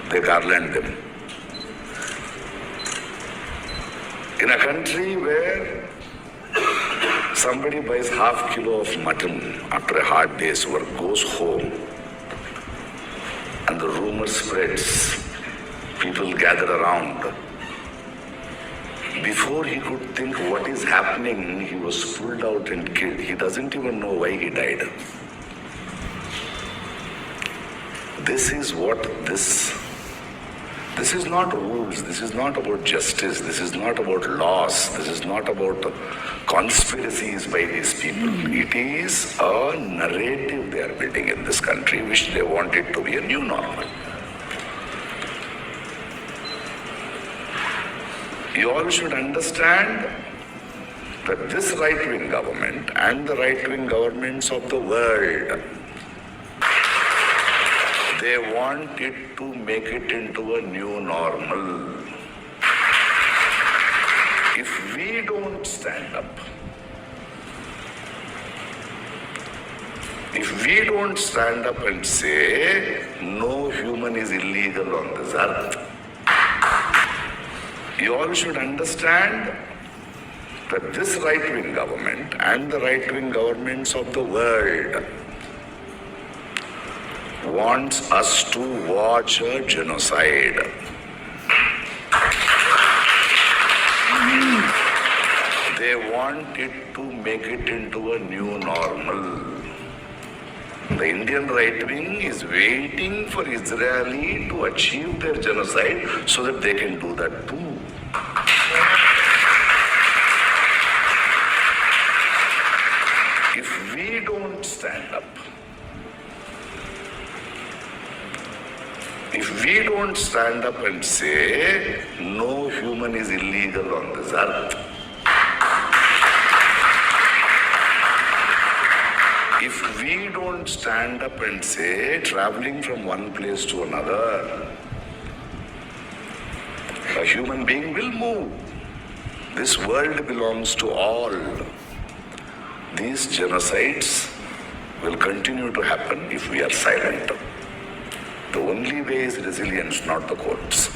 they garland them. In a country where somebody buys half kilo of mutton after a hard day's work, goes home, and the rumor spreads, people gather around. Before he could think what is happening, he was pulled out and killed. He doesn't even know why he died. This is what this is not rules, this is not about justice, this is not about laws, this is not about conspiracies by these people. It is a narrative they are building in this country, which they want it to be a new normal. You all should understand that this right-wing government and the right-wing governments of the world, they want it to make it into a new normal. If we don't stand up, and say, no human is illegal on this earth, you all should understand that this right-wing government and the right-wing governments of the world wants us to watch a genocide. They want it to make it into a new normal. The Indian right wing is waiting for Israeli to achieve their genocide so that they can do that too. If we don't stand up, and say, no human is illegal on this earth, if we don't stand up and say, traveling from one place to another, a human being will move. This world belongs to all. These genocides will continue to happen if we are silent. The only way is resilience, not the courts.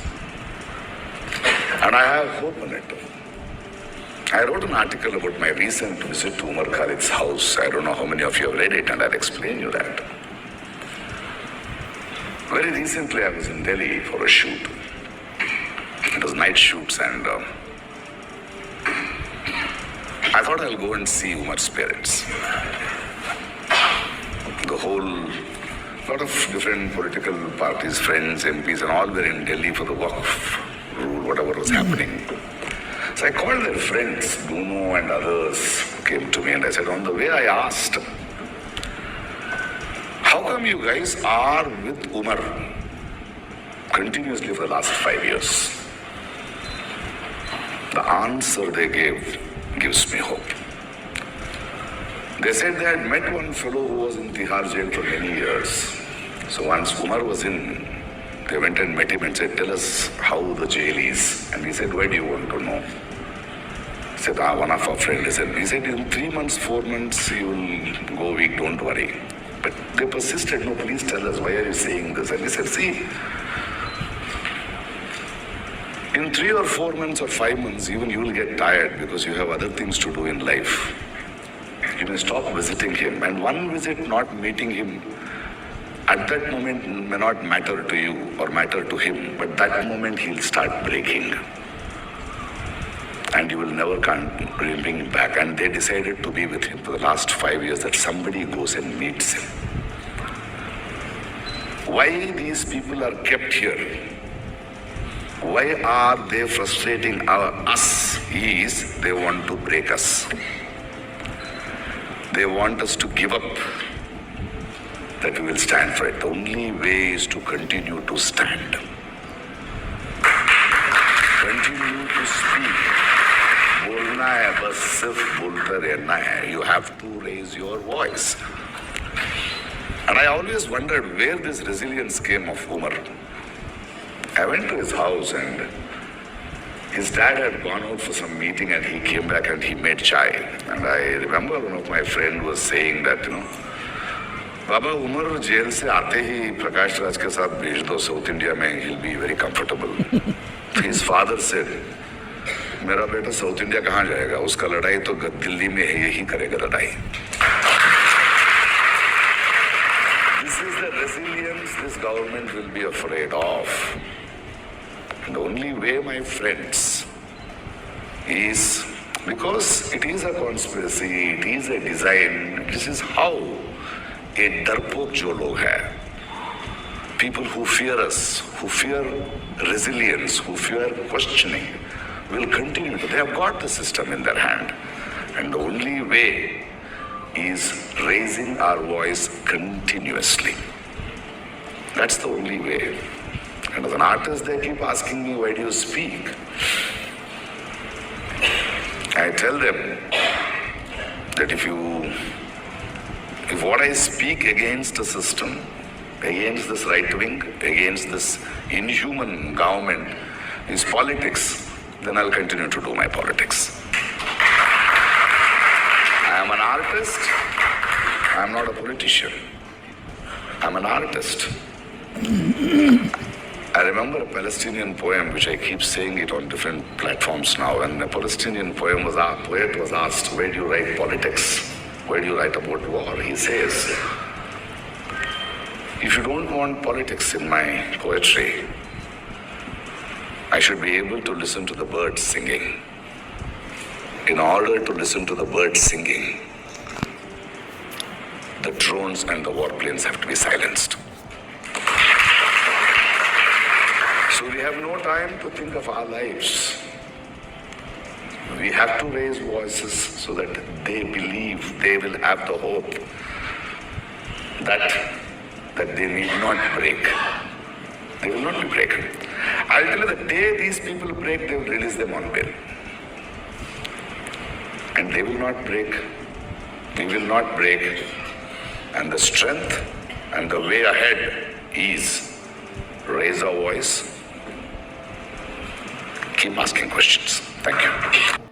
And I have hope in it. I wrote an article about my recent visit to Umar Khalid's house. I don't know how many of you have read it, and I'll explain you that. Very recently, I was in Delhi for a shoot. It was night shoots, and I thought I'll go and see Umar's parents. The whole lot of different political parties, friends, MPs, and all were in Delhi for the Waqf rule, whatever was happening. So I called their friends, Bruno and others came to me, and I said, on the way I asked, how come you guys are with Umar continuously for the last 5 years? The answer they gave gives me hope. They said they had met one fellow who was in Tihar jail for many years. So once Umar was in, they went and met him and said, tell us how the jail is. And he said, why do you want to know? He said, one of our friends. He said, in 3 months, 4 months, you will go weak, don't worry. But they persisted, no, please tell us, why are you saying this? And he said, see, in 3 or 4 months or 5 months, even you will get tired because you have other things to do in life. You may stop visiting him, and one visit not meeting him at that moment may not matter to you or matter to him, but that moment he'll start breaking. And you will never bring him back. And they decided to be with him for the last 5 years, that somebody goes and meets him. Why these people are kept here? Why are they frustrating us? Is they want to break us. They want us to give up, that we will stand for it. The only way is to continue to stand. Continue to speak. बोलना है, बस सिर्फ बोलते रहना है. You have to raise your voice. And I always wondered where this resilience came of Umar. I went to his house, and his dad had gone out for some meeting, and he came back and he made chai. And I remember one of my friends was saying that, Baba Umar jail से आते ही प्रकाश राज के साथ भेज दो south India में, he'll be very comfortable. His father said, मेरा बेटा south India कहाँ जाएगा, उसका लड़ाई तो दिल्ली में है, यही करेगा लड़ाई. This is the resilience this government will be afraid of. And the only way, my friends, is because it is a conspiracy, it is a design, this is how a डरपोक जो लोग हैं, people who fear us, who fear resilience, who fear questioning, will continue. They have got the system in their hand. And the only way is raising our voice continuously. That's the only way. And as an artist, they keep asking me, why do you speak? I tell them that if what I speak against the system, against this right wing, against this inhuman government is politics, then I'll continue to do my politics. I am an artist. I am not a politician. I'm an artist. I remember a Palestinian poem, which I keep saying it on different platforms now, and a Palestinian poet was asked, where do you write politics? Where do you write about war? He says, if you don't want politics in my poetry, I should be able to listen to the birds singing. In order to listen to the birds singing, the drones and the warplanes have to be silenced. So we have no time to think of our lives. We have to raise voices so that they believe, they will have the hope that they need not break. They will not be breaken. I'll tell you, the day these people break, they will release them on bail. And they will not break. We will not break. And the strength and the way ahead is raise our voice, keep asking questions. Thank you.